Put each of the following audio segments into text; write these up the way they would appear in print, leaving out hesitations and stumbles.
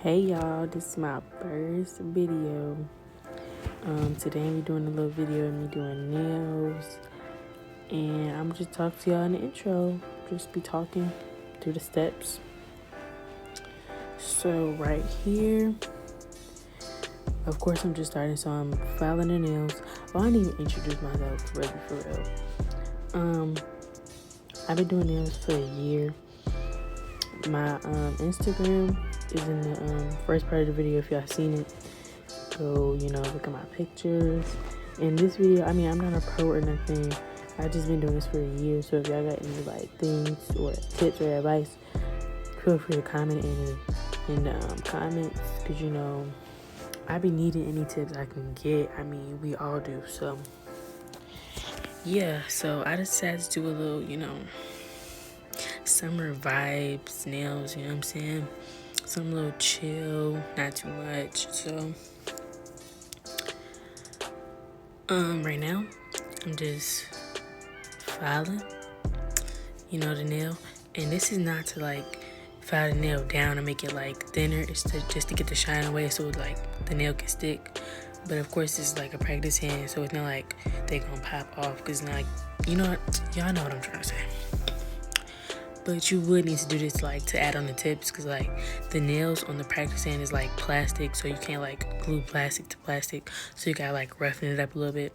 Hey y'all, this is my first video. Today I'm doing a little video of me doing nails, and I'm just talk to y'all in the intro. Just be talking through the steps. So right here, of course I'm just starting, so I'm filing the nails. Oh, I didn't even introduce myself really for real. I've been doing nails for a year. My Instagram is in the first part of the video if y'all seen it. Go, look at my pictures. In this video, I'm not a pro or nothing. I just been doing this for a year. So if y'all got any things or tips or advice, feel free to comment in the comments, because I be needing any tips I can get. We all do. So yeah, so I decided to do a little, summer vibes nails, you know what I'm saying? Some little chill, not too much. So right now I'm just filing, the nail. And this is not to file the nail down and make it thinner. It's just to get the shine away so the nail can stick. But of course it's a practice hand, so it's not like they gonna pop off, because not y'all know what I'm trying to say. But you would need to do this to add on the tips, because the nails on the practice hand is plastic, so you can't glue plastic to plastic, so you gotta roughen it up a little bit.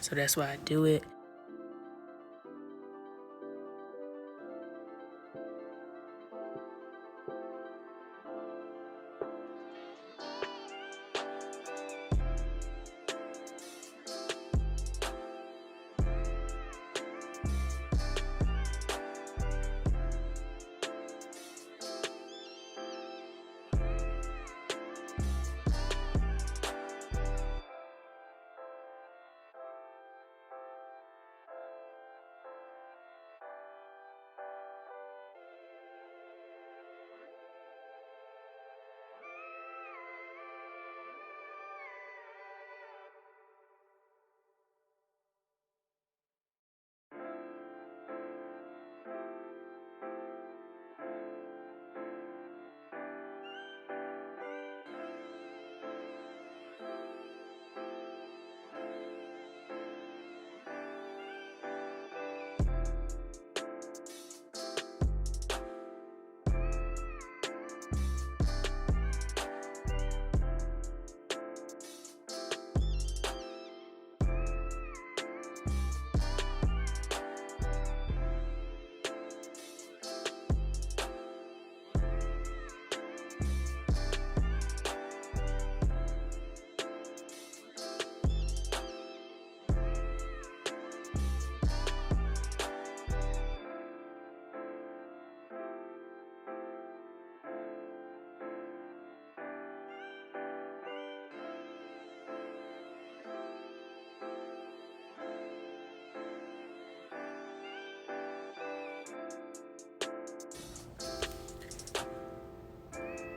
So that's why I do it.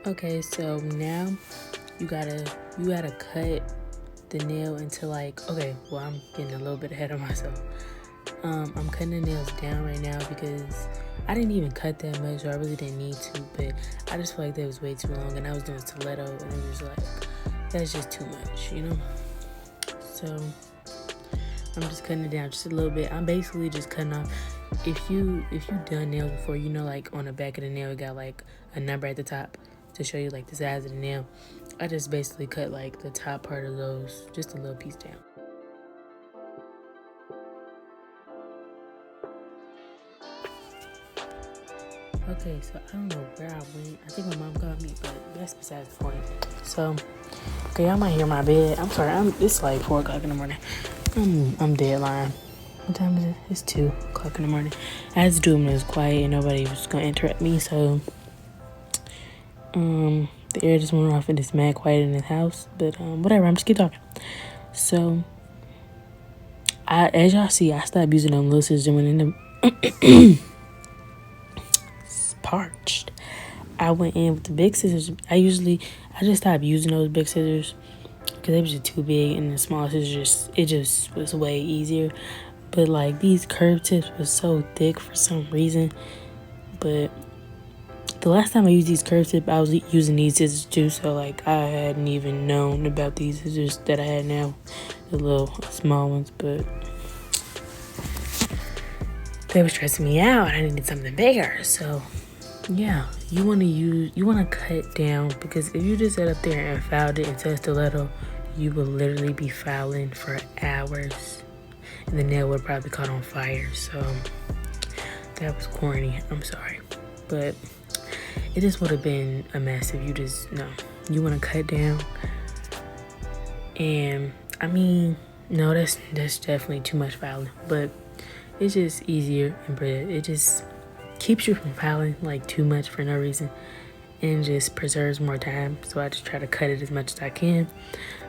Okay, so now you gotta cut the nail into okay, well, I'm getting a little bit ahead of myself. I'm cutting the nails down right now because I didn't even cut that much, so I really didn't need to, but I just feel that was way too long, and I was doing stiletto, and it was that's just too much, So I'm just cutting it down just a little bit. I'm basically just cutting off. If you done nails before, on the back of the nail, it got a number at the top to show you the size of the nail. I just basically cut the top part of those, just a little piece down. Okay, so I don't know where I went. I think my mom called me, but that's besides the point. So, okay, y'all might hear my bed. I'm sorry. It's 4 o'clock in the morning. I'm dead lying. What time is it? It's 2 o'clock in the morning. I had to do them when it was quiet and nobody was gonna interrupt me. So, the air just went off and it's mad quiet in the house. But whatever. I'm just keep talking. So, as y'all see, I stopped using them little scissors when in the parched. I went in with the big scissors. I just stopped using those big scissors because they were just too big, and the small scissors it just was way easier. But these curved tips was so thick for some reason. But the last time I used these curve tip, I was using these scissors too, so like I hadn't even known about these scissors that I had now, the little small ones, but they were stressing me out. I needed something bigger. So yeah, you want to cut down, because if you just sat up there and filed it into a stiletto, you would literally be filing for hours, and the nail would probably caught on fire. So that was corny. I'm sorry, but it just would have been a mess if you just you want to cut down. And I mean, no, that's definitely too much filing, but it's just easier, and it just keeps you from filing like too much for no reason, and just preserves more time. So I just try to cut it as much as I can.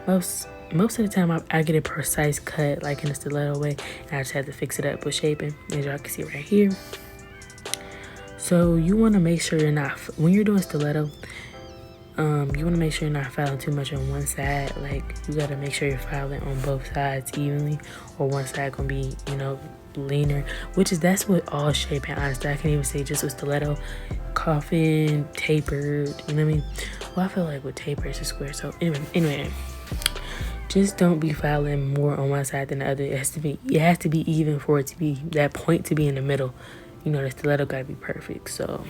Most of the time I get a precise cut, like in a stiletto way, and I just have to fix it up with shaping, as y'all can see right here. So you want to make sure you're not, when you're doing stiletto, you want to make sure you're not filing too much on one side. Like, you got to make sure you're filing on both sides evenly, or one side gonna be, leaner, that's what all shaping, honestly. I can't even say just with stiletto, coffin, tapered, you know what I mean? Well, I feel like with taper it's a square. So anyway, just don't be filing more on one side than the other. It has to be even for it to be, that point to be in the middle. The stiletto gotta be perfect. So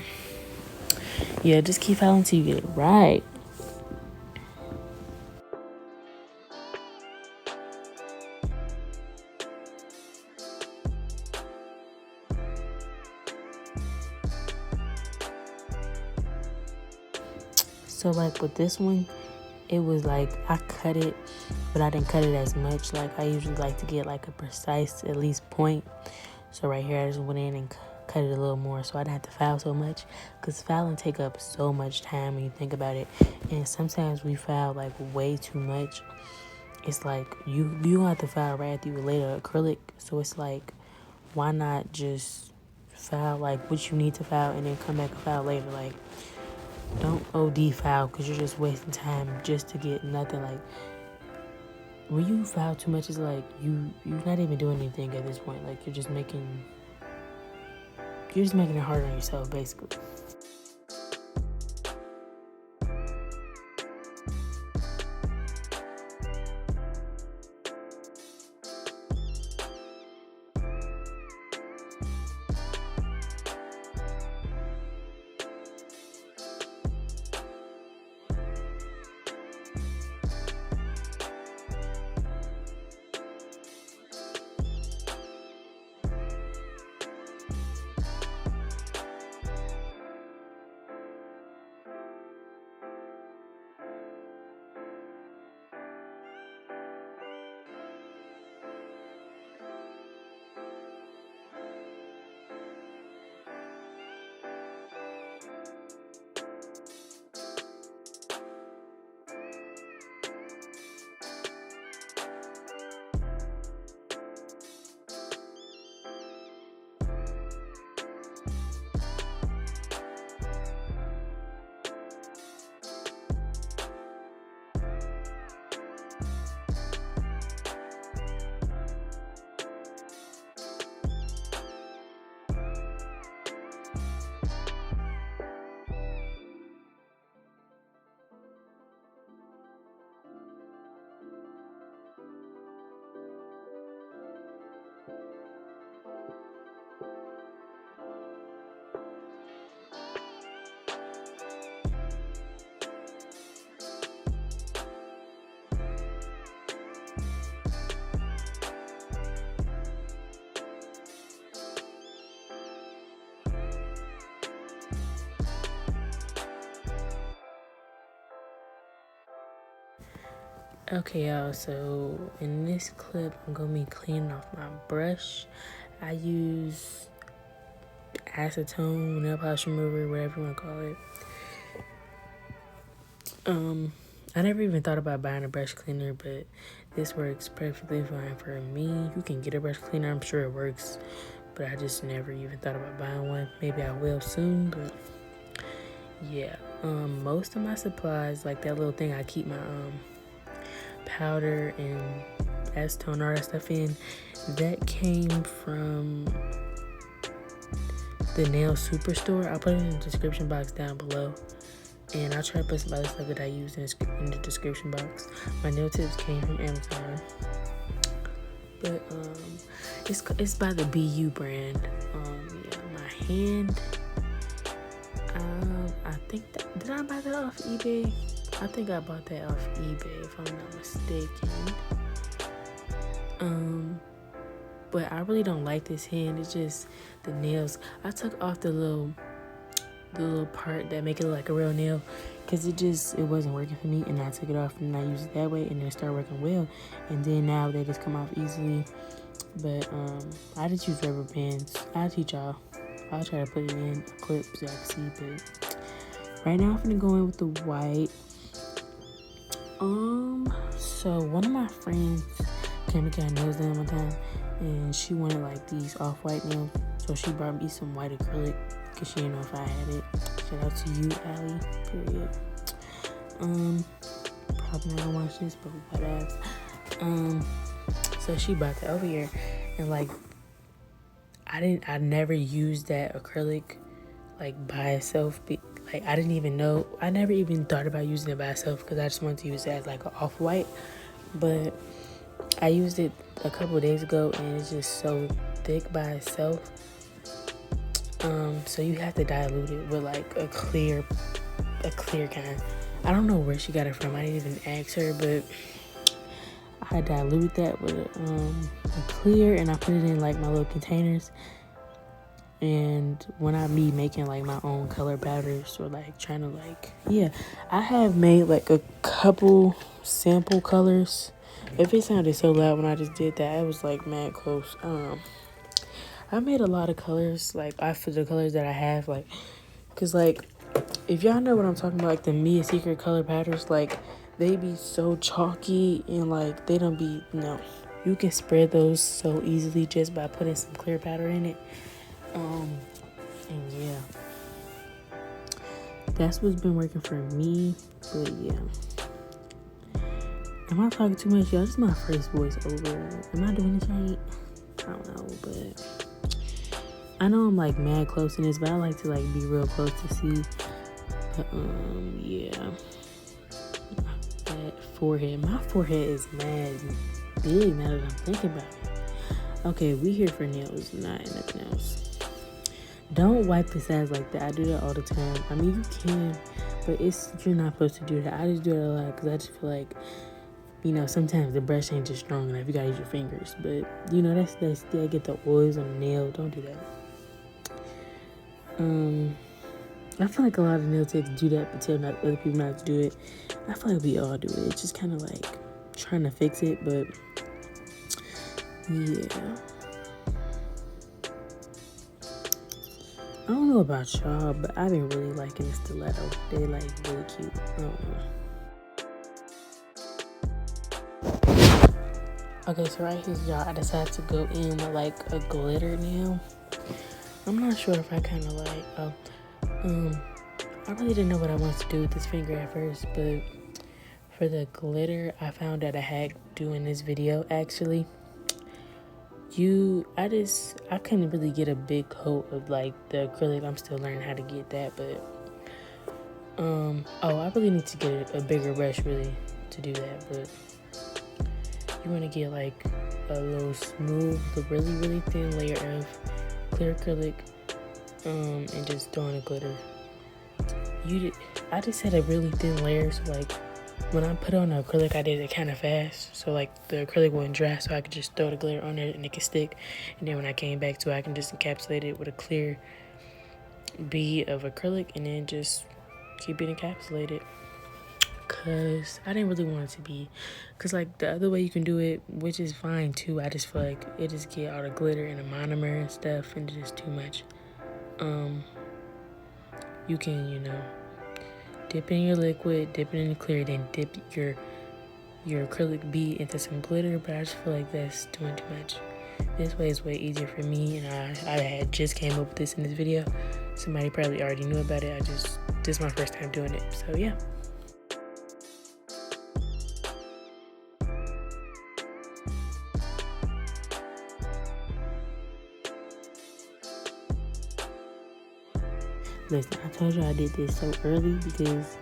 yeah, just keep filing till you get it right. So like with this one, it was like I cut it, but I didn't cut it as much. Like I usually like to get like a precise at least point. So right here I just went in and cut it a little more, so I didn't have to file so much, because filing take up so much time when you think about it. And sometimes we file like way too much. It's like you don't have to file right after you lay the acrylic. So it's like, why not just file like what you need to file and then come back and file later? Like, don't OD file, because you're just wasting time just to get nothing. Like, when you file too much, it's like you're not even doing anything at this point. Like, you're just making it harder on yourself, basically. Okay, y'all, so in this clip, I'm going to be cleaning off my brush. I use acetone, nail polish remover, whatever you want to call it. I never even thought about buying a brush cleaner, but this works perfectly fine for me. You can get a brush cleaner, I'm sure it works, but I just never even thought about buying one. Maybe I will soon, but yeah. Most of my supplies, like that little thing I keep my powder and acetone, all that stuff in, that came from the nail superstore. I'll put it in the description box down below. And I'll try to put some other stuff that I used in the description box. My nail tips came from Amazon. But it's by the BU brand. Yeah, my hand. I think did I buy that off eBay? I think I bought that off eBay if I'm not mistaken. But I really don't like this hand. It's just the nails. I took off the little part that make it look like a real nail, because it wasn't working for me, and I took it off and I used it that way, and then it started working well, and then now they just come off easily. But I just use rubber bands. I'll teach y'all. I'll try to put it in a clip so I can see. But right now I'm gonna go in with the white. So one of my friends came to get her nails done one time, and she wanted like these off-white nails, so she brought me some white acrylic because she didn't know if I had it. Shout out to you, Allie. Period. Probably not gonna watch this, but whatever. So she brought that over here, and like I never used that acrylic like by itself. Like I never even thought about using it by itself, because I just wanted to use it as like an off-white. But I used it a couple of days ago, and it's just so thick by itself. So you have to dilute it with like a clear kind. I don't know where she got it from. I didn't even ask her, but I diluted that with a clear, and I put it in like my little containers. And when I be making like my own color powders, or like trying to like, yeah, I have made like a couple sample colors. If it sounded so loud when I just did that, it was like mad close. I made a lot of colors, like after the colors that I have, like, cause like, if y'all know what I'm talking about, like the MIA Secret color powders, like they be so chalky, and like they don't be, no, you can spread those so easily just by putting some clear powder in it. And yeah, that's what's been working for me. But yeah, am I talking too much, y'all? This is my first voice over. Am I doing this right? I don't know, but I know I'm like mad close in this, but I like to like be real close to see. But yeah, that forehead. My forehead is mad big now that I'm thinking about it. Okay, we here for nails, not nothing else. Don't wipe the sides like that. I do that all the time. I mean, you can, but you're not supposed to do that. I just do it a lot because I just feel like, you know, sometimes the brush ain't just strong enough. You gotta use your fingers. But you know, that's I get the oils on the nail. Don't do that. I feel like a lot of nail techs do that, but tell other people not to do it. I feel like we all do it. It's just kind of like trying to fix it, but yeah. I don't know about y'all, but I've been really liking the stiletto. They like really cute. I don't know. Okay, so right here, y'all, I decided to go in with like a glitter nail. I'm not sure if I kind of like, I really didn't know what I wanted to do with this finger at first, but for the glitter, I found out a hack doing this video actually. I couldn't really get a big coat of like the acrylic. I'm still learning how to get that, but I really need to get a bigger brush really to do that. But you want to get like a little smooth, really really thin layer of clear acrylic, and just throw in a glitter. I just had a really thin layer, so like when I put on the acrylic, I did it kind of fast, so like the acrylic wouldn't dry, so I could just throw the glitter on there and it could stick. And then when I came back to it, I can just encapsulate it with a clear bead of acrylic, and then just keep it encapsulated. Cause I didn't really want it to be, cause like the other way you can do it, which is fine too, I just feel like it just get all the glitter and the monomer and stuff, and it's just too much. You can, you know, dip in your liquid, dip it in the clear, then dip your acrylic bead into some glitter, but I just feel like that's doing too much. This way is way easier for me, and I had just came up with this in this video. Somebody probably already knew about it. This is my first time doing it, so yeah. Listen, I told you I did this so early because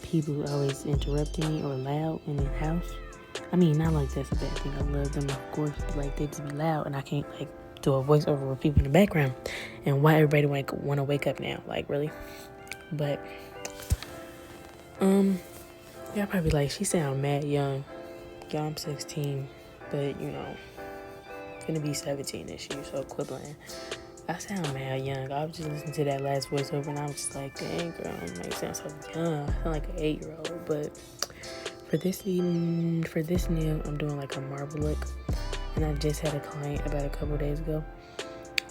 people always interrupting me or loud in the house. I mean, not like that's a bad thing. I love them, of course, but like they just be loud, and I can't like do a voiceover with people in the background. And why everybody want to wake up now? Like really? But y'all probably like, she sound mad young. Y'all, I'm 16, but you know, gonna be 17 this year, so quibbling. I sound mad young. I was just listening to that last voiceover, and I was just like, dang, girl, I sound so young. I sound like an 8-year-old. But for this nail, I'm doing like a marble look, and I just had a client about a couple days ago,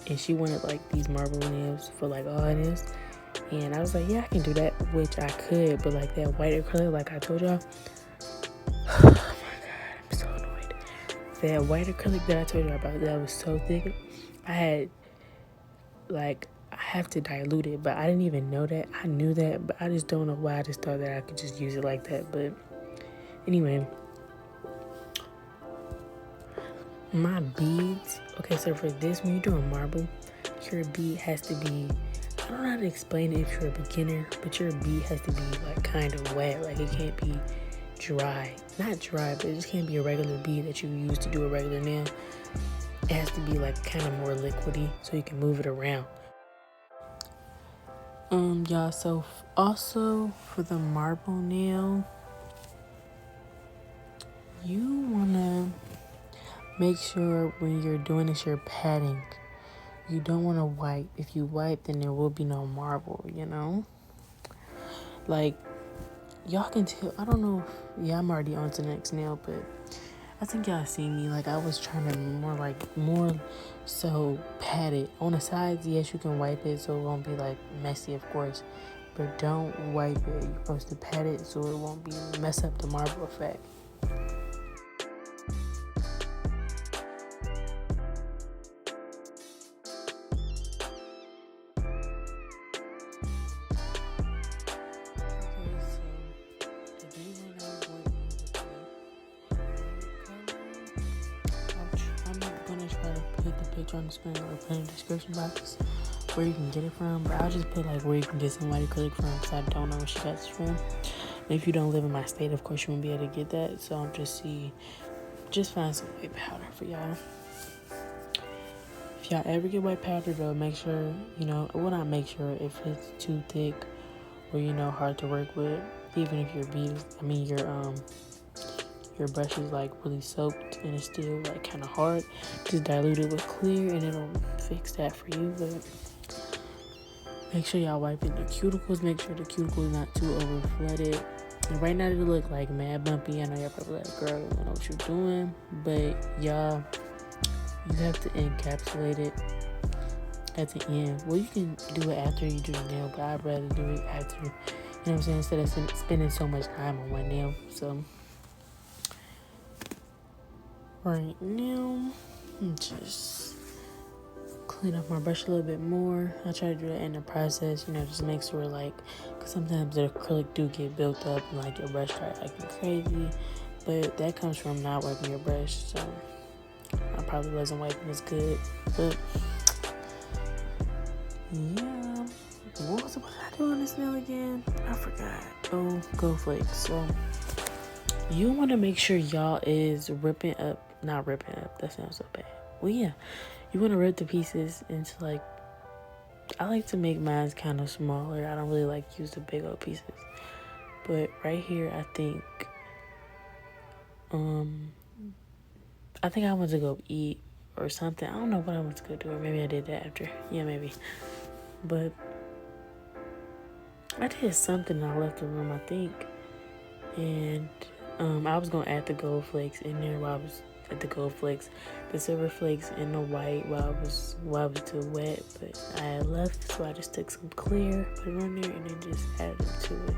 and she wanted like these marble nails for like all nails, and I was like, yeah, I can do that, which I could, but like that white acrylic, like I told y'all, oh my god, I'm so annoyed. That white acrylic that I told you about, that was so thick. I have to dilute it, but I didn't even know that. I knew that, but I just don't know why I just thought that I could just use it like that. But anyway, my beads. Okay, so for this, when you're doing marble, your bead has to be, I don't know how to explain it if you're a beginner, but your bead has to be like kind of wet. Like it can't be dry. Not dry, but it just can't be a regular bead that you use to do a regular nail. It has to be like kind of more liquidy so you can move it around. Y'all, so also for the marble nail, you wanna make sure when you're doing this, you're patting. You don't want to wipe. If you wipe, then there will be no marble, you know? Like, y'all can tell, I don't know if, yeah, I'm already on to the next nail, but I think y'all see me, like, I was trying to more so pat it. On the sides, yes, you can wipe it so it won't be, like, messy, of course, but don't wipe it. You're supposed to pat it so it won't be mess up the marble effect. On the screen or put in the description box where you can get it from, but I'll just put like where you can get some white acrylic from because I don't know where she got this from. And if you don't live in my state, of course you won't be able to get that, so I'm just find some white powder for y'all. If y'all ever get white powder though, make sure, you know, well, not make sure, if it's too thick or, you know, hard to work with, even if your brush is like really soaked and it's still like kind of hard, just dilute it with clear and it'll fix that for you. But make sure y'all wipe in the cuticles. Make sure the cuticle is not too over flooded. And right now it'll look like mad bumpy. I know y'all probably like, girl, you don't know what you're doing, but y'all, you have to encapsulate it at the end. Well, you can do it after you do the nail, but I'd rather do it after, you know what I'm saying, instead of spending so much time on one nail. So right now, I'm just clean up my brush a little bit more. I try to do that in the process, you know, just make sure, like, because sometimes the acrylic do get built up and like your brush starts acting crazy, but that comes from not wiping your brush. So I probably wasn't wiping as good, but yeah. What was I doing this nail again? I forgot. Oh, Go Flakes. So you want to make sure y'all is not ripping up, that sounds so bad. Well, yeah, you want to rip the pieces into, like, I like to make mine kind of smaller. I don't really like to use the big old pieces, but right here I think I want to go eat or something. I don't know what I want to go do, or maybe I did that after. Yeah, maybe. But I did something and I left the room, I think, and I was gonna add the gold flakes in there while I was at the gold flakes, the silver flakes, and the white while I was still wet. But I had left, so I just took some clear, put it on there, and then just added them to it.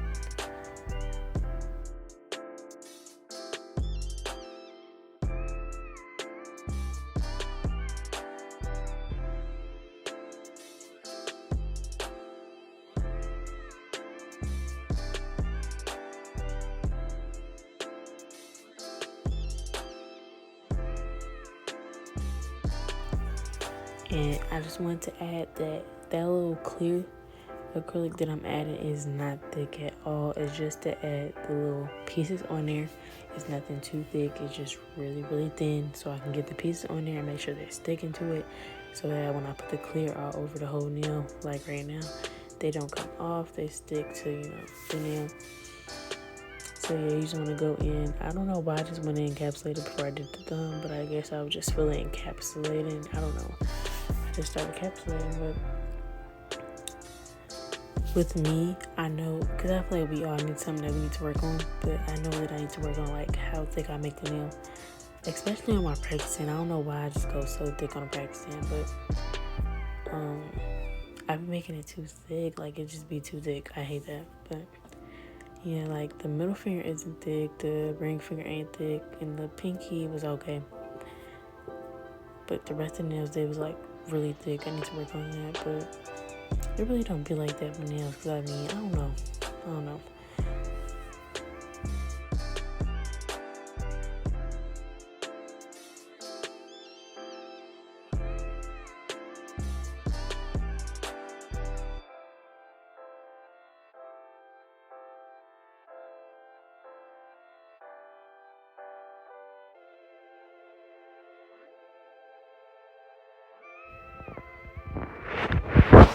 And I just wanted to add that that little clear acrylic that I'm adding is not thick at all. It's just to add the little pieces on there. It's nothing too thick. It's just really, really thin, so I can get the pieces on there and make sure they're sticking to it, so that when I put the clear all over the whole nail, like right now, they don't come off. They stick to, you know, the nail. So yeah, you just want to go in. I don't know why I just went in encapsulated before I did the thumb, but I guess I was just feeling encapsulated. I don't know. I just started encapsulating, but with me, I know, because I feel like we all need something that we need to work on, but I know that I need to work on like how thick I make the nail, especially on my practicing. I don't know why I just go so thick on the practicing, but I've been making it too thick. Like, it just be too thick. I hate that. But yeah, like the middle finger isn't thick, the ring finger ain't thick, and the pinky was okay, but the rest of the nails, they was like really thick. I need to work on that, but it really don't be like that with nails, because I mean, I don't know.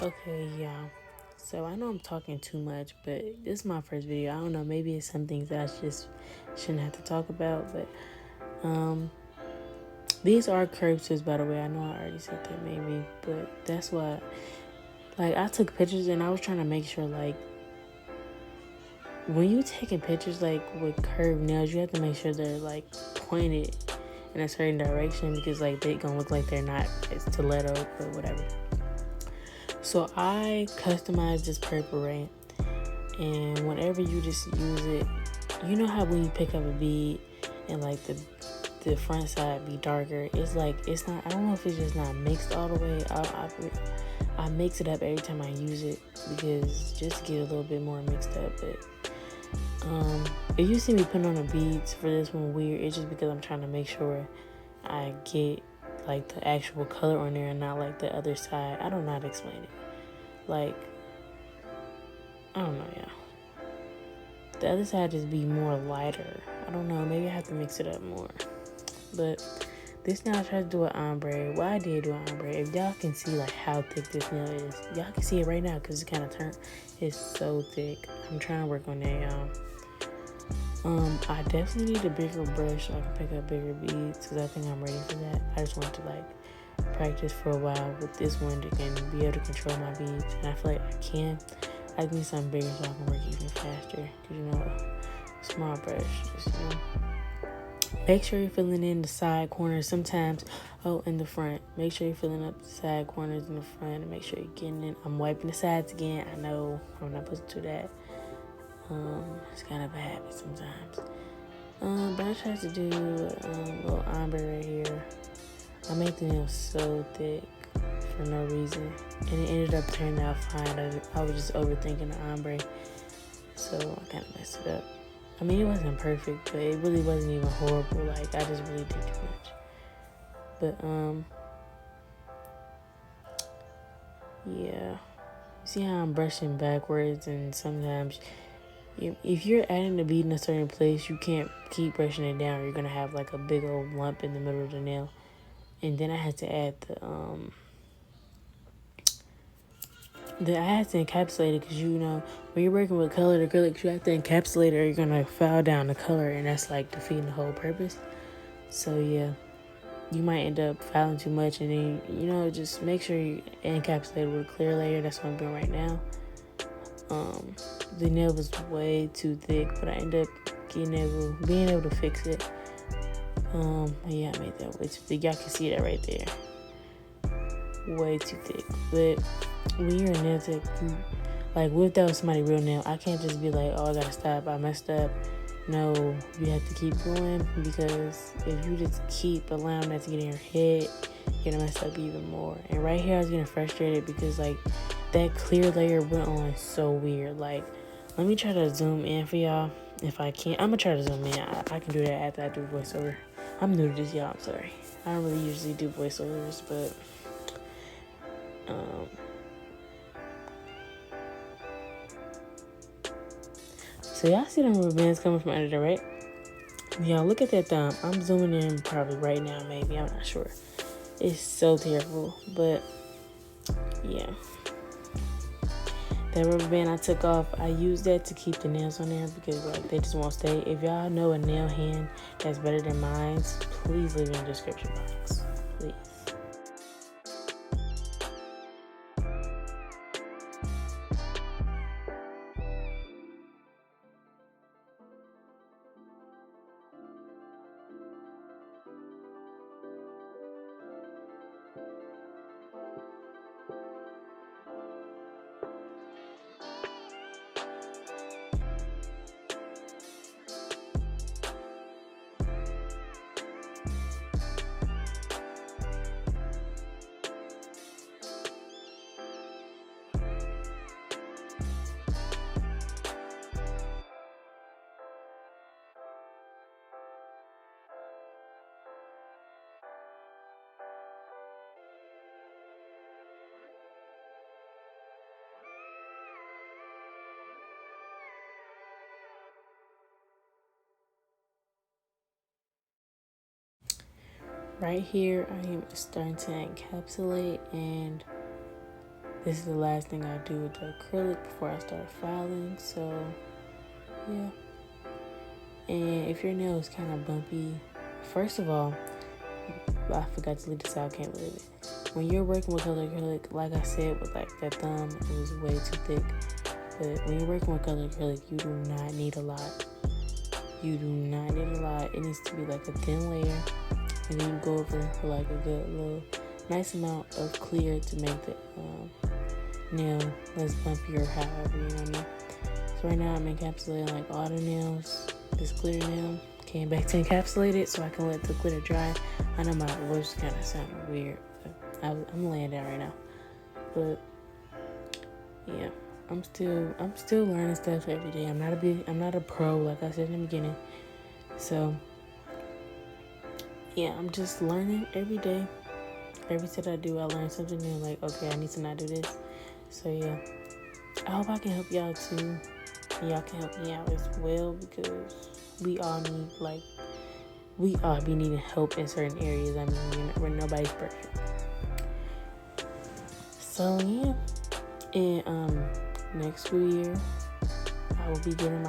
Okay, yeah. So I know I'm talking too much, but this is my first video. I don't know, maybe it's some things that I just shouldn't have to talk about, but these are curved tips, by the way. I know I already said that maybe, but that's why, like, I took pictures and I was trying to make sure, like, when you taking pictures like with curved nails, you have to make sure they're like pointed in a certain direction, because like they gonna look like they're not stiletto or whatever. So I customized this purple, right? And whenever you just use it, you know how when you pick up a bead and like the front side be darker, it's like, it's not, I don't know if it's just not mixed all the way. I mix it up every time I use it, because just to get a little bit more mixed up. But if you see me putting on the beads for this one weird, it's just because I'm trying to make sure I get like the actual color on there and not like the other side. I don't know how to explain it. Like, I don't know, yeah. The other side just be more lighter. I don't know, maybe I have to mix it up more. But this nail I tried to do an ombre. Well, I did do an ombre. If y'all can see like how thick this nail is, y'all can see it right now because it's kind of turned. It's so thick. I'm trying to work on that, y'all. I definitely need a bigger brush so I can pick up bigger beads, because I think I'm ready for that. I just want to like practice for a while with this one to can be able to control my beads, and I feel like I can. I need something bigger so I can work even faster, because you know, a small brush, just, you know. Make sure you're filling in the side corners sometimes. Oh, in the front. Make sure you're filling up the side corners in the front, and make sure you're getting in. I'm wiping the sides again. I know I'm not supposed to do that. It's kind of a habit sometimes. But I tried to do a little ombre right here. I made the nail so thick for no reason, and it ended up turning out fine. I was just overthinking the ombre, so I kind of messed it up. I mean, it wasn't perfect, but it really wasn't even horrible. Like, I just really did too much. But yeah. See how I'm brushing backwards, and sometimes if you're adding the bead in a certain place, you can't keep brushing it down, or you're gonna have like a big old lump in the middle of the nail. And then I had to add I had to encapsulate it, because you know, when you're working with colored acrylics, you have to encapsulate it or you're gonna foul down the color, and that's like defeating the whole purpose. So yeah, you might end up fouling too much, and then, you know, just make sure you encapsulate it with a clear layer. That's what I'm doing right now. The nail was way too thick, but I ended up being able to fix it. Yeah, I made that way too thick. Y'all can see that right there. Way too thick. But when you're a nail tech, like, what if that was somebody real nail? I can't just be like, oh, I gotta stop, I messed up. No, you have to keep going, because if you just keep allowing that to get in your head, you're gonna mess up even more. And right here, I was getting frustrated because like that clear layer went on so weird. Like, let me try to zoom in for y'all if I can. I'm gonna try to zoom in. I can do that after I do voiceover. I'm new to this, y'all. I'm sorry. I don't really usually do voiceovers, but So y'all see them rubber bands coming from under there, right? Y'all look at that thumb. I'm zooming in probably right now, maybe. I'm not sure. It's so terrible, but yeah. That rubber band I took off, I used that to keep the nails on there because like they just won't stay. If y'all know a nail hand that's better than mine, please leave it in the description box. Please. Right here, I am starting to encapsulate, and this is the last thing I do with the acrylic before I start filing. So, yeah. And if your nail is kind of bumpy, first of all, I forgot to leave this out. I can't believe it. When you're working with color acrylic, like I said, with like that thumb, it was way too thick. But when you're working with color acrylic, you do not need a lot. You do not need a lot. It needs to be like a thin layer. And then you go over for like a good little nice amount of clear to make the nail less bumpy or however, you know what I mean? So right now I'm encapsulating like all the nails. This glitter nail came back to encapsulate it so I can let the glitter dry. I know my voice kind of sounding weird, but I'm laying down right now. But yeah, I'm still learning stuff every day. I'm not a pro like I said in the beginning. So yeah, I'm just learning every day. Every set I do, I learn something new. Like, okay, I need to not do this. So yeah, I hope I can help y'all too. And y'all can help me out as well because we all be needing help in certain areas. I mean, where nobody's perfect. So yeah, and next school year, I will be getting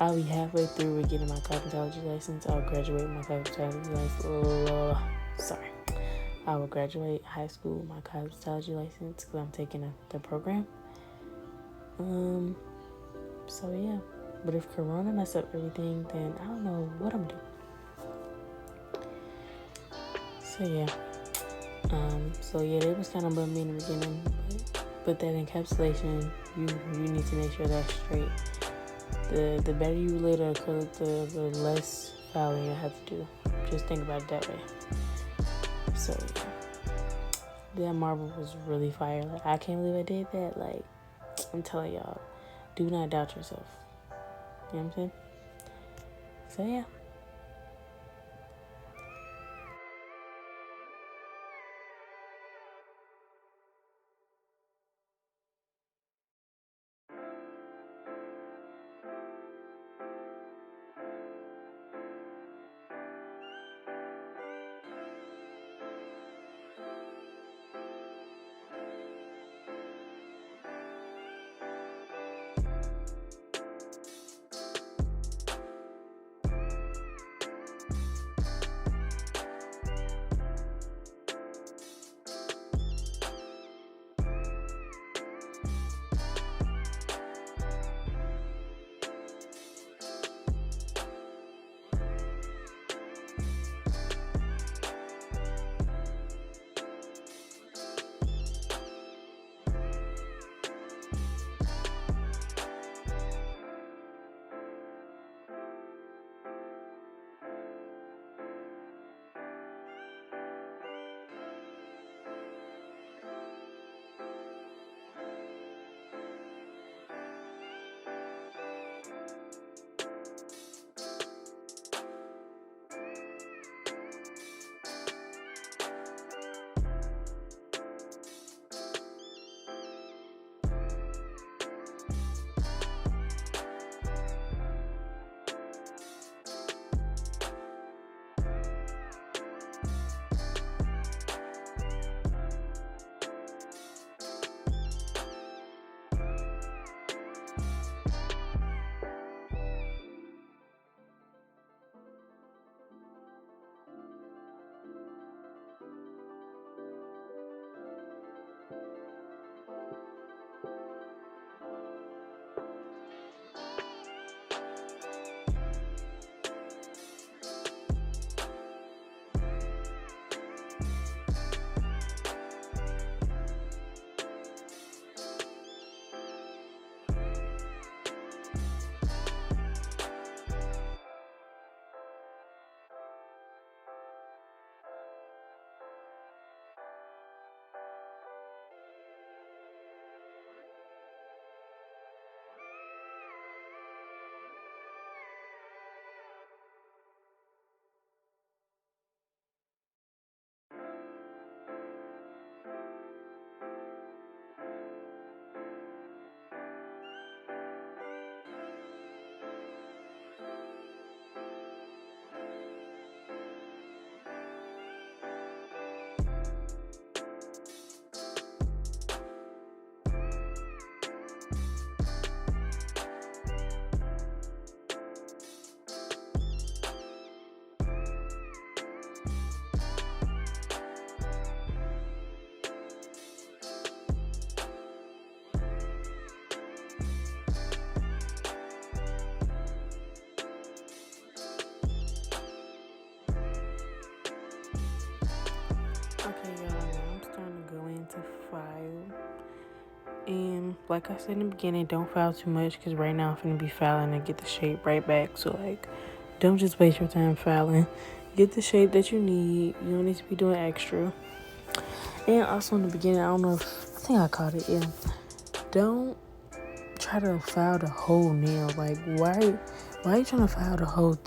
I'll be halfway through with getting my cosmetology license. I'll graduate with my cosmetology license. Sorry. I will graduate high school with my cosmetology license because I'm taking the program. So yeah. But if Corona mess up everything, then I don't know what I'm doing. So yeah, it was kind of bumming in the beginning, but that encapsulation, you need to make sure that's straight. The better you lay the acrylic, the less filing you have to do. Just think about it that way. So yeah, that marble was really fire. Like, I can't believe I did that. Like, I'm telling y'all, do not doubt yourself. You know what I'm saying? So yeah. like I said in the beginning, don't file too much because right now I'm finna be filing and get the shape right back. So like, don't just waste your time filing. Get the shape that you need. You don't need to be doing extra. And also in the beginning, I don't know if I think I caught it. Yeah, don't try to file the whole nail. Like why are you trying to file the whole?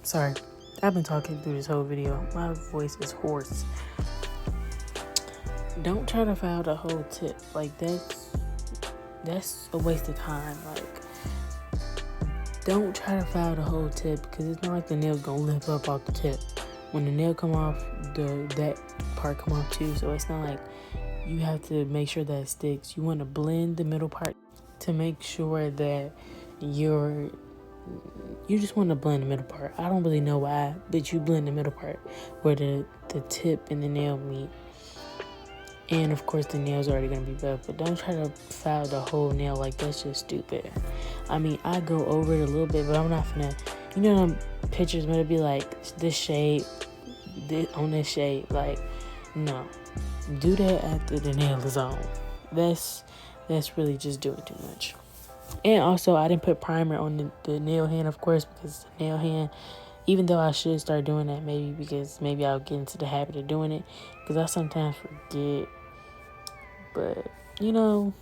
Sorry, I've been talking through this whole video. My voice is hoarse. Don't try to file the whole tip. Like that's a waste of time. Like, don't try to file the whole tip because it's not like the nail's gonna lift up off the tip. When the nail come off, that part come off too. So it's not like you have to make sure that it sticks. You want to blend the middle part to make sure that you just want to blend the middle part. I don't really know why, but you blend the middle part where the tip and the nail meet. And of course the nail's already gonna be buff, but don't try to file the whole nail. Like, that's just stupid. I mean, I go over it a little bit, but I'm not finna, you know them pictures where it'd be like this shape, on this shape. Like, no. Do that after the nail is on. That's really just doing too much. And also, I didn't put primer on the nail hand, of course, because the nail hand, even though I should start doing that because maybe I'll get into the habit of doing it, because I sometimes forget. But you know,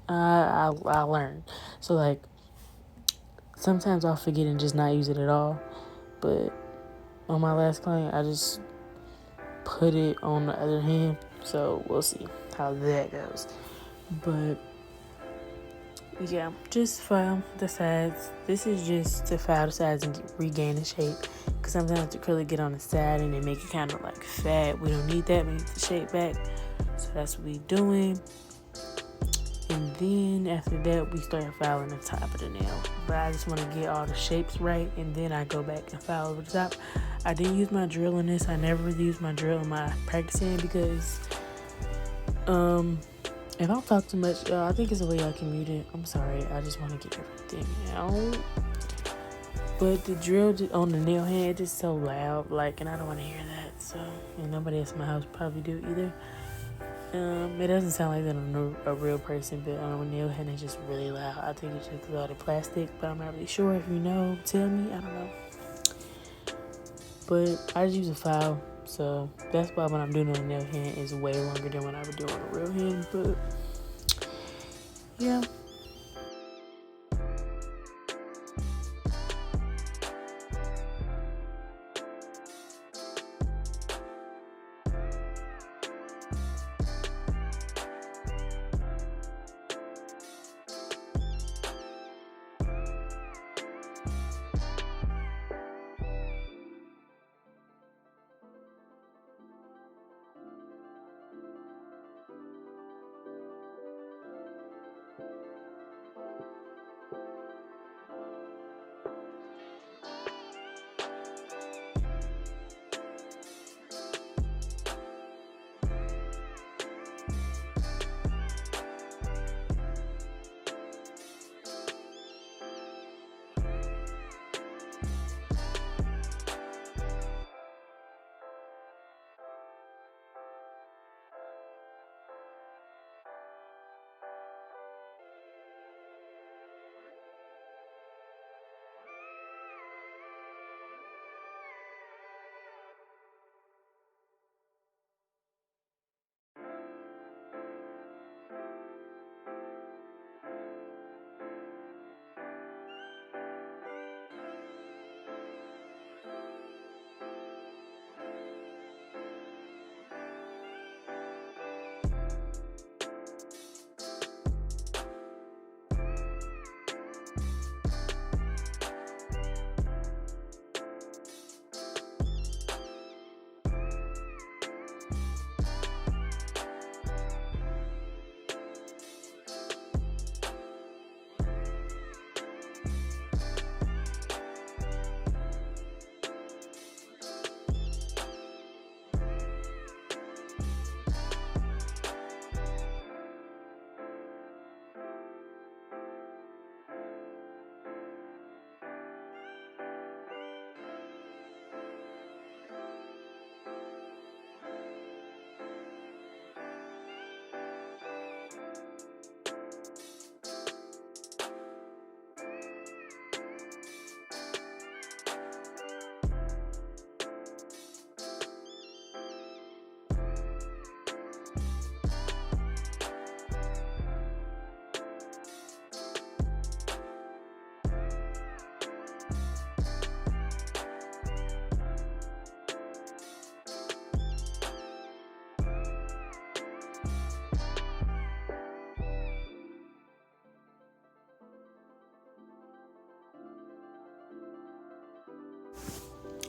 I learn. So like, sometimes I'll forget and just not use it at all. But on my last client, I just put it on the other hand. So we'll see how that goes. But yeah, just file the sides. This is just to file the sides and regain the shape. Because sometimes the acrylic get on the side and they make it kind of like fat. We don't need that. We need the shape back. So that's what we doing. And then after that, we start filing the top of the nail. But I just want to get all the shapes right, and then I go back and file over the top. I didn't use my drill in this. I never really used my drill in my practicing because if I don't talk too much, I think it's the way I can mute it. I'm sorry. I just want to get everything out. But the drill on the nail hand, it's just so loud, like, and I don't want to hear that. So, and nobody else in my house probably do either. It doesn't sound like that on a real person, but on a nail head it's just really loud. I think it's just because of the plastic, but I'm not really sure. If you know, tell me. I don't know. But I just use a file, so that's why when I'm doing it on a nail hand is way longer than when I would do it on a real hand. But yeah.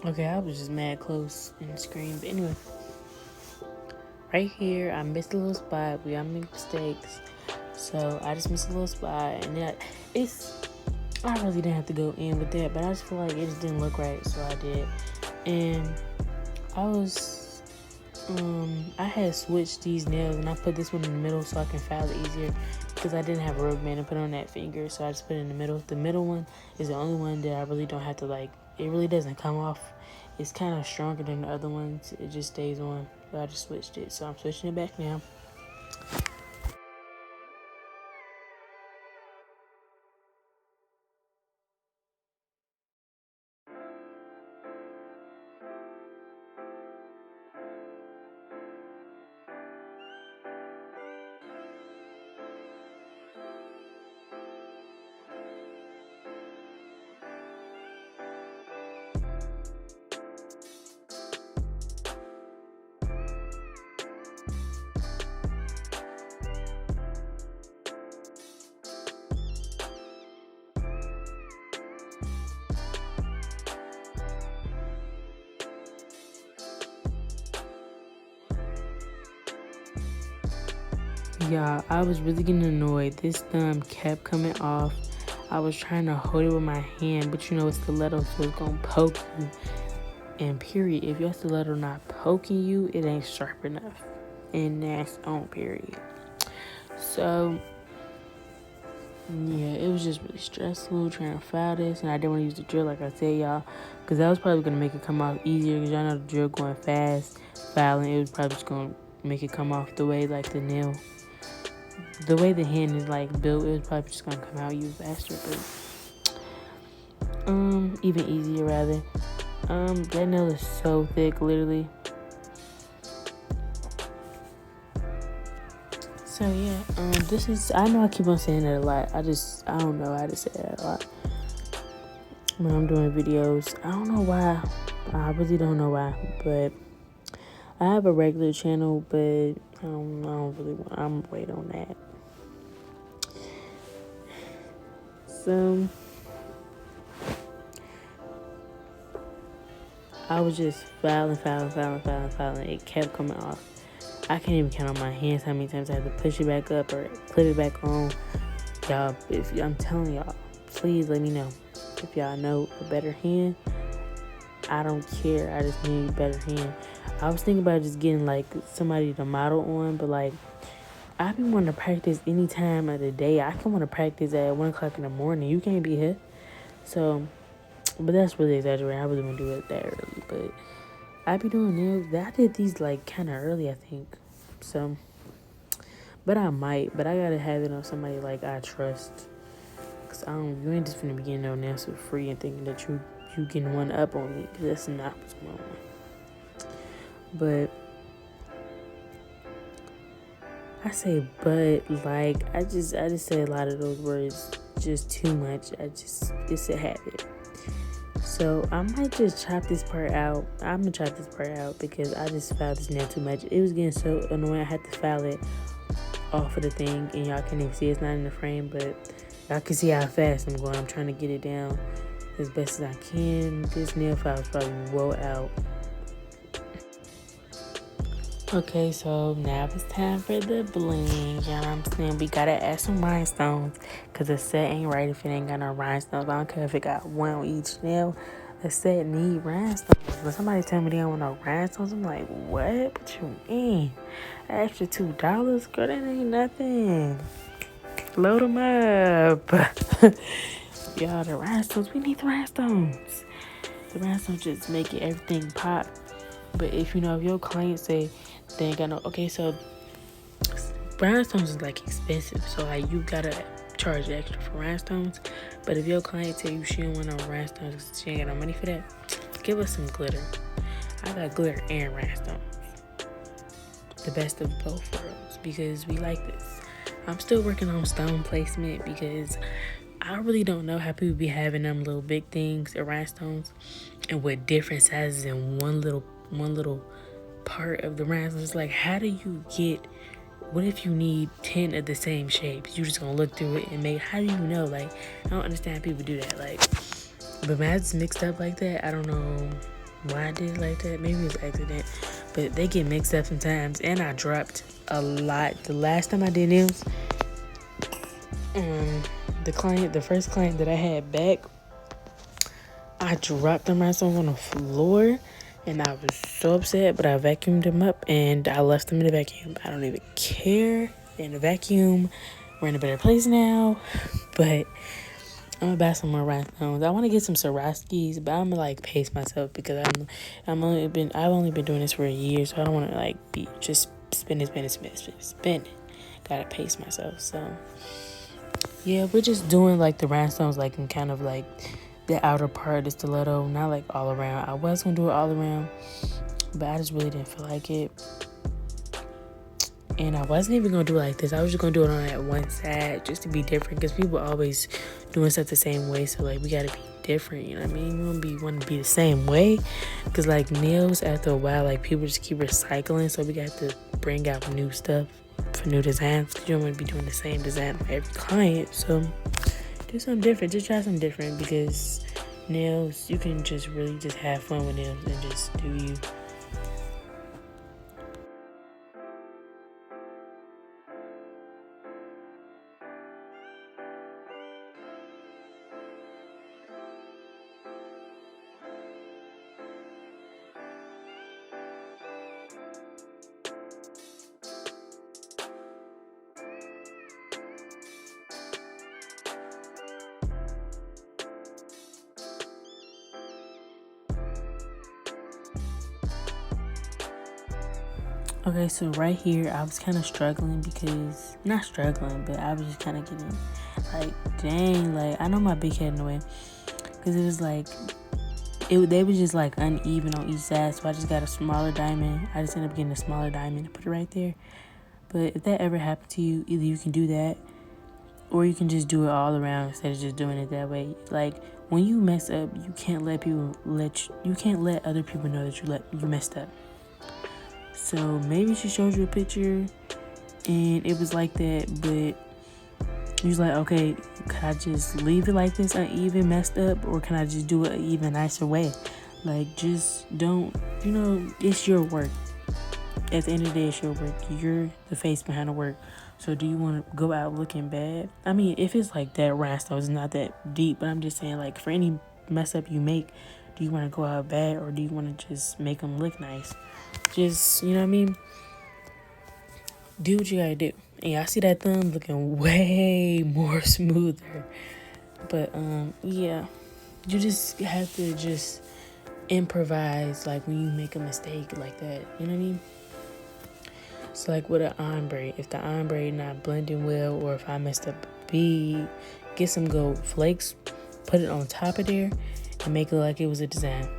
Okay, I was just mad close in the screen. But anyway, right here, I missed a little spot. We all make mistakes. So I just missed a little spot. And that I really didn't have to go in with that. But I just feel like it just didn't look right. So I did. And I had switched these nails. And I put this one in the middle so I can file it easier. Because I didn't have a rubber band to put on that finger. So I just put it in the middle. The middle one is the only one that I really don't have to like. It really doesn't come off. It's kind of stronger than the other ones. It just stays on. So I just switched it. So I'm switching it back now. Yeah, I was really getting annoyed. This thumb kept coming off. I was trying to hold it with my hand, but you know it's stiletto, so it's gonna poke you. And period, if your stiletto not poking you, it ain't sharp enough. And that's on period. So yeah, it was just really stressful trying to file this, and I didn't want to use the drill like I said, y'all, because that was probably gonna make it come off easier. Because y'all know the drill going fast, filing, it was probably just gonna make it come off the way like the nail. The way the hand is like built, it was probably just gonna come out even faster, but even easier rather. That nail is so thick, literally. So yeah, this is. I know I keep on saying that a lot. I don't know how to say that a lot when I'm doing videos. I don't know why. I really don't know why, but I have a regular channel, but I don't really want. I'm waiting on that. So I was just filing. It kept coming off. I can't even count on my hands how many times I had to push it back up or clip it back on. Y'all, I'm telling y'all, please let me know if y'all know a better hand. I don't care. I just need a better hand. I was thinking about just getting like somebody to model on, but like I be wanting to practice any time of the day. I can want to practice at 1:00 in the morning. You can't be here. So, but that's really exaggerating. I really want to do it that early, but I be doing nails. I did these like kind of early, I think. So, but I might. But I gotta have it on somebody like I trust. Cause you ain't just finna be getting no nails for free and thinking that you getting one up on me. Cause that's not what's going on. But I say, but like I just say a lot of those words just too much. It's a habit. So I might just chop this part out. I'm gonna chop this part out because I just filed this nail too much. It was getting so annoying. I had to file it off of the thing, and y'all can't even see it's not in the frame, but y'all can see how fast I'm going. I'm trying to get it down as best as I can. This nail file is probably well out. Okay, so now it's time for the bling. You know what I'm saying? We gotta add some rhinestones because the set ain't right if it ain't got no rhinestones. I don't care if it got one on each nail. The set need rhinestones. When somebody tell me they don't want no rhinestones, I'm like, what? What you mean? An extra $2? Girl, that ain't nothing. Load them up. Y'all, the rhinestones, we need the rhinestones. The rhinestones just make it everything pop. But if your client say they ain't got no, okay, so rhinestones is like expensive, so like you gotta charge extra for rhinestones. But if your client tell you she don't want no rhinestones because she ain't got no money for that, give us some glitter. I got glitter and rhinestones, the best of both worlds, because we like this. I'm still working on stone placement because I really don't know how people be having them little big things of rhinestones and with different sizes in one little part of the rhinestones. It's like, how do you get, what if you need 10 of the same shapes? You just gonna look through it and make, how do you know? Like, I don't understand how people do that. Like, but when it's mixed up like that, I don't know. why I did it like that. Maybe it was accident, but they get mixed up sometimes. And I dropped a lot. The last time I did nails, the first client that I had back, I dropped the rhinestones on the floor, and I was so upset. But I vacuumed them up and I left them in the vacuum. I don't even care. They're in the vacuum. We're in a better place now. But I'm gonna buy some more rhinestones. I want to get some Swarovskis, but I'm gonna like pace myself because I've only been doing this for a year, so I don't want to like be just spending. Gotta pace myself. So yeah, we're just doing like the rhinestones like in kind of like the outer part of the stiletto, not like all around. I was gonna do it all around, but I just really didn't feel like it. And I wasn't even gonna do it like this. I was just gonna do it on that one side just to be different, because people always doing stuff the same way. So like we gotta be different, you know what I mean? We don't want to be the same way, because like nails, after a while, like people just keep recycling. So we got to bring out new stuff for new designs. You don't want to be doing the same design for every client. So do something different. Just try something different, because nails, you can just really just have fun with nails and just do you. Okay, so right here, I was kind of struggling because, not struggling, but I was just kind of getting, like, dang, like, I know my big head in the way, because it was like, they was just, like, uneven on each side, so I just got a smaller diamond. I just ended up getting a smaller diamond and put it right there. But if that ever happened to you, either you can do that, or you can just do it all around instead of just doing it that way. Like, when you mess up, you can't let other people know that you messed up. So maybe she showed you a picture and it was like that, but you was like, okay, can I just leave it like this, uneven, messed up, or can I just do it an even nicer way? Like, just don't, it's your work. At the end of the day, it's your work. You're the face behind the work. So do you want to go out looking bad? I mean, if it's like that rhinestone, it's not that deep, but I'm just saying, like, for any mess up you make, do you want to go out bad, or do you want to just make them look nice? Just, you know what I mean? Do what you gotta do. And y'all see that thumb looking way more smoother. But, yeah. You just have to just improvise, like, when you make a mistake like that. You know what I mean? So, like, with an ombre, if the ombre not blending well, or if I messed up a bead, get some gold flakes, put it on top of there, and make it like it was a design.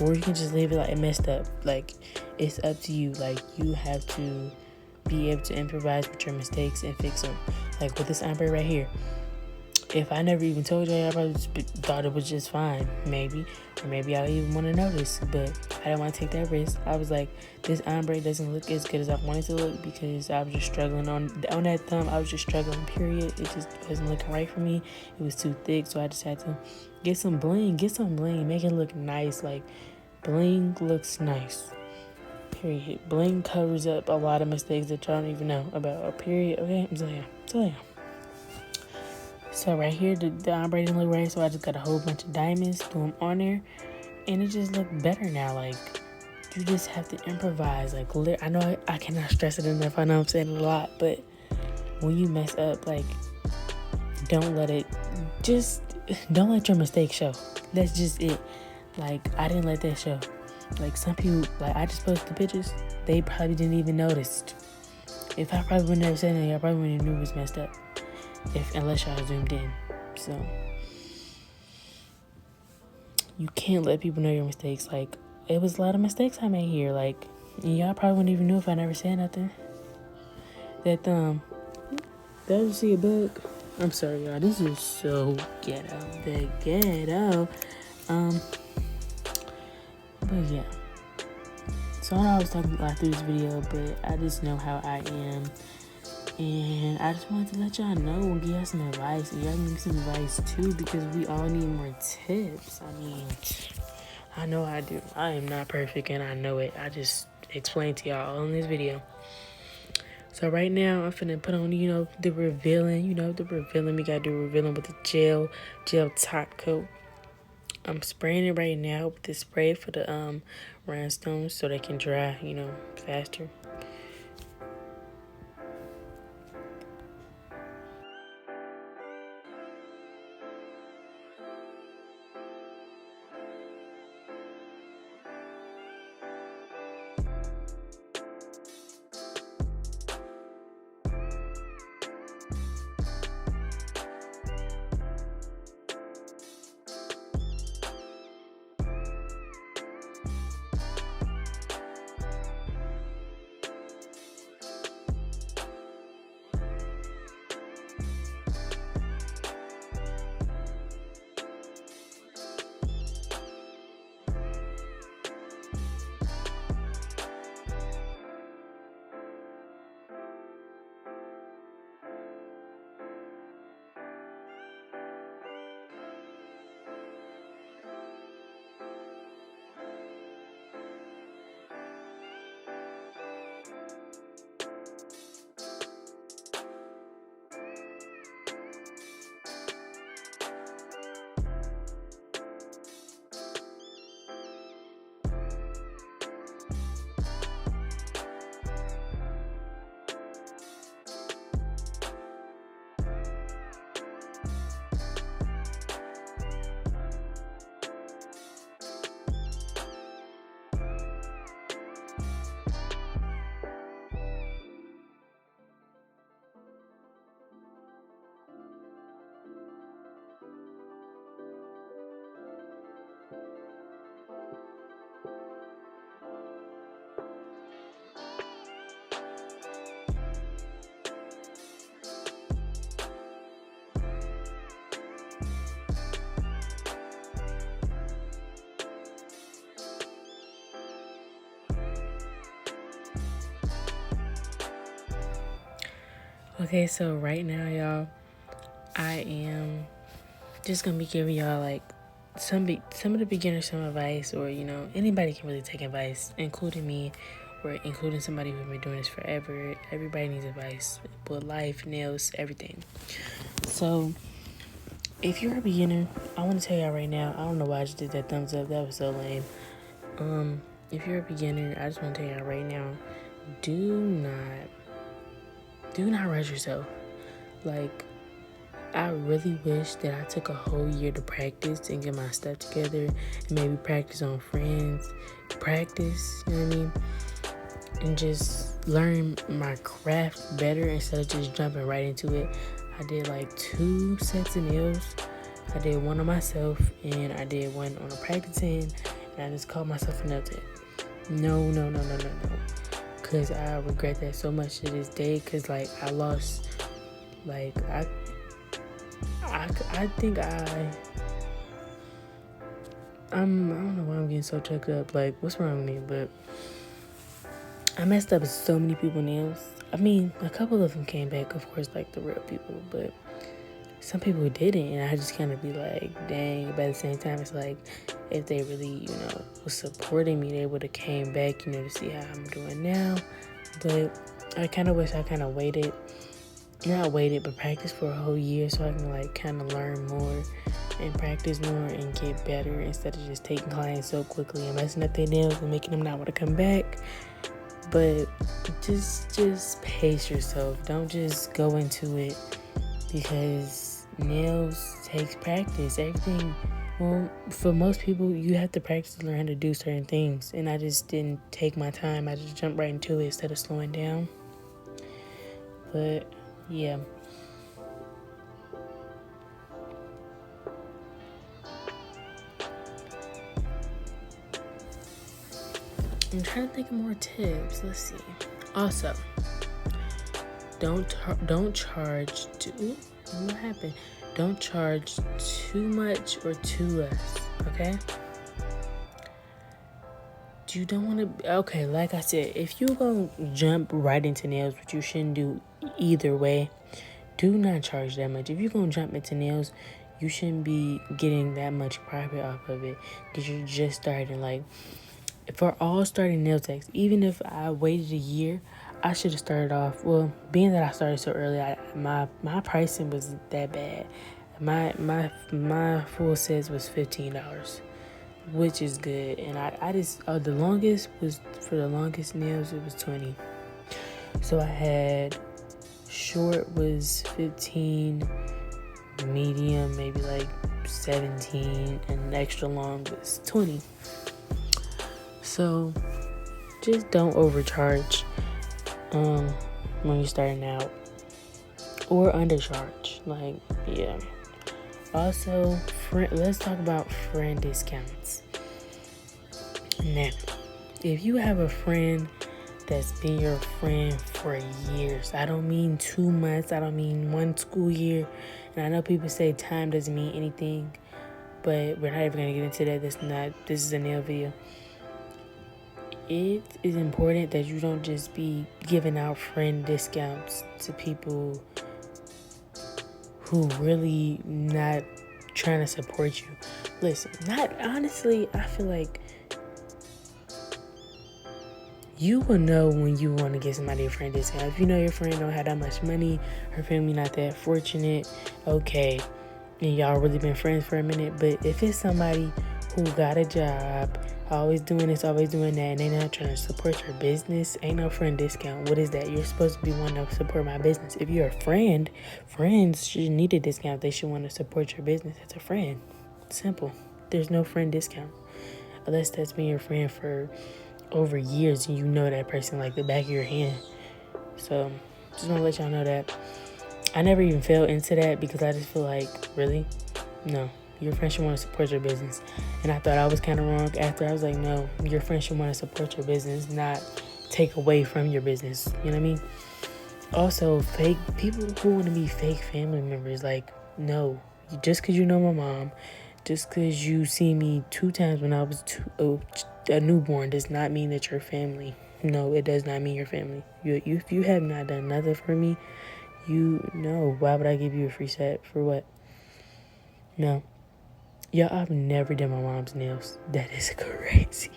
Or you can just leave it like it messed up. Like, it's up to you. Like, you have to be able to improvise with your mistakes and fix them. Like with this ombre right here, if I never even told you, I probably thought it was just fine, maybe. Or maybe I even want to notice, but I didn't want to take that risk. I was like, this ombre doesn't look as good as I wanted to look, because I was just struggling on that thumb. I was just struggling, period. It just wasn't looking right for me. It was too thick, so I just had to get some bling, make it look nice. Like, bling looks nice, period. Bling covers up a lot of mistakes that y'all don't even know about, period. Okay, I'm telling you. So right here, the ombre didn't look right, so I just got a whole bunch of diamonds, threw them on there, and it just looked better now. Like, you just have to improvise. Like, I know I cannot stress it enough. I know I'm saying it a lot, but when you mess up, like, don't let your mistakes show. That's just it. Like, I didn't let that show. Like, some people, like, I just posted the pictures, they probably didn't even notice. If I probably would never said anything, I probably wouldn't even knew it was messed up. Unless y'all zoomed in. So, you can't let people know your mistakes. Like, it was a lot of mistakes I made here. Like, y'all probably wouldn't even know if I never said nothing. That thumb. Did you see a bug? I'm sorry, y'all. This is so ghetto. The ghetto. But yeah. So I know I was talking a lot through this video, but I just know how I am. And I just wanted to let y'all know and give y'all some advice. And y'all need some advice too, because we all need more tips. I mean, I know I do. I am not perfect and I know it. I just explained to y'all all in this video. So right now I'm finna put on, the revealing. We gotta do revealing with the gel top coat. I'm spraying it right now with this spray for the rhinestones so they can dry, faster. Okay, so right now, y'all, I am just gonna be giving y'all like some of the beginners some advice, or anybody can really take advice, including me, or including somebody who's been doing this forever. Everybody needs advice with life, nails, everything. So if you're a beginner, I want to tell y'all right now, I don't know why I just did that thumbs up, that was so lame. If you're a beginner, I just want to tell y'all right now, do not rush yourself. Like, I really wish that I took a whole year to practice and get my stuff together, and maybe practice on friends, you know what I mean? And just learn my craft better instead of just jumping right into it. I did like 2 sets of nails. I did one on myself and I did one on a practice hand, and I just called myself a nail tech. No. Cause I regret that so much to this day, cause like I lost, like I think I don't know why I'm getting so choked up. Like, what's wrong with me? But I messed up so many people's nails. I mean, a couple of them came back, of course, like the real people, but some people didn't, and I just kind of be like, dang. But at the same time, it's like, if they really, was supporting me, they would have came back, to see how I'm doing now. But I kind of wish I kind of waited, not waited, but practiced for a whole year so I can like kind of learn more and practice more and get better, instead of just taking clients so quickly and messing up their nails and making them not want to come back. But just pace yourself. Don't just go into it, because nails takes practice. Everything, well, for most people, you have to practice to learn how to do certain things, and I just didn't take my time. I just jumped right into it instead of slowing down. But yeah, I'm trying to think of more tips. Let's see. Also, don't charge too. What happened? Don't charge too much or too less. Okay. You don't want to. Okay, like I said, if you're gonna jump right into nails, which you shouldn't do, either way, do not charge that much. If you're gonna jump into nails, you shouldn't be getting that much profit off of it because you're just starting. Like, for all starting nail techs, even if I waited a year, I should have started off. Well, being that I started so early, my pricing wasn't that bad. My full sets was $15, which is good. And I just the longest was, for the longest nails, it was 20. So I had short was 15, medium maybe like 17, and extra long was 20. So just don't overcharge when you're starting out, or undercharge. Like, yeah. Also, let's talk about friend discounts. Now, if you have a friend that's been your friend for years, I don't mean 2 months, I don't mean 1 school year, and I know people say time doesn't mean anything, but we're not even going to get into that. This is a nail video. It is important that you don't just be giving out friend discounts to people who really not trying to support you. Listen, honestly, I feel like you will know when you want to give somebody a friend discount. If you know your friend don't have that much money, her family not that fortunate, okay, and y'all really been friends for a minute. But if it's somebody who got a job, always doing this, always doing that, and they not trying to support your business, ain't no friend discount. What is that? You're supposed to be wanting to support my business. If you're a friend, friends should need a discount. They should want to support your business as a friend. Simple. There's no friend discount unless that's been your friend for over years and you know that person like the back of your hand. So just want to let y'all know that I never even fell into that, because I just feel like, really? No. Your friend should want to support your business. And I thought I was kind of wrong after. I was like, no, your friend should want to support your business, not take away from your business. You know what I mean? Also, fake people who want to be fake family members, like, no. Just because you know my mom, just because you see me 2 times when I was a newborn, does not mean that you're family. No, it does not mean you're family. If you have not done nothing for me, you know, why would I give you a free set? For what? No. Y'all, I've never did my mom's nails. That is crazy.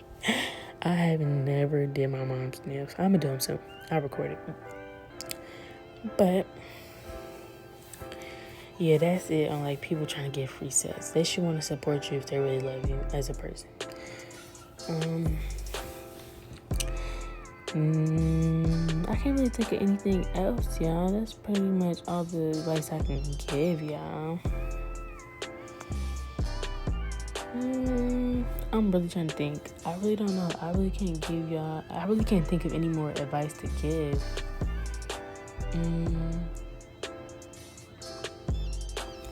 I have never did my mom's nails. I'm gonna do them soon. I'll record it. But yeah, that's it on like people trying to get free sets. They should want to support you if they really love you as a person. I can't really think of anything else, y'all. That's pretty much all the advice I can give y'all. I'm really trying to think. I really don't know. I really can't think of any more advice to give.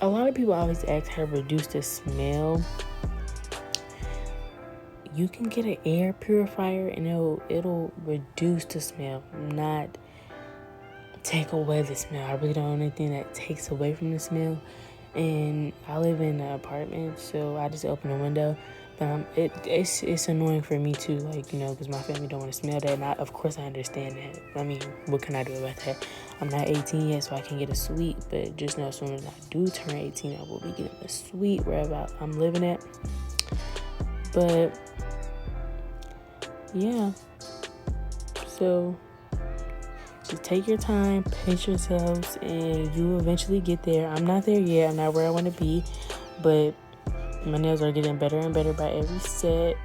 A lot of people always ask how to reduce the smell. You can get an air purifier and it'll reduce the smell, not take away the smell. I really don't know anything that takes away from the smell. And I live in an apartment, so I just open the window. But it's annoying for me too, like, you know, because my family don't want to smell that. And of course I understand that. I mean, what can I do about that? I'm not 18 yet, so I can't get a suite. But just know, as soon as I do turn 18, I will be getting a suite wherever I'm living at. But yeah, so just take your time, pace yourselves, and you will eventually get there. I'm not there yet. I'm not where I want to be, but my nails are getting better and better by every set,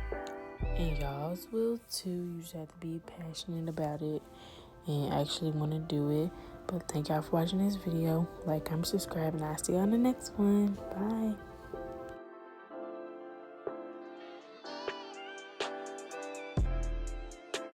and y'all's will too. You just have to be passionate about it and actually want to do it. But thank y'all for watching this video. Like, comment, subscribe, and I'll see you on the next one. Bye.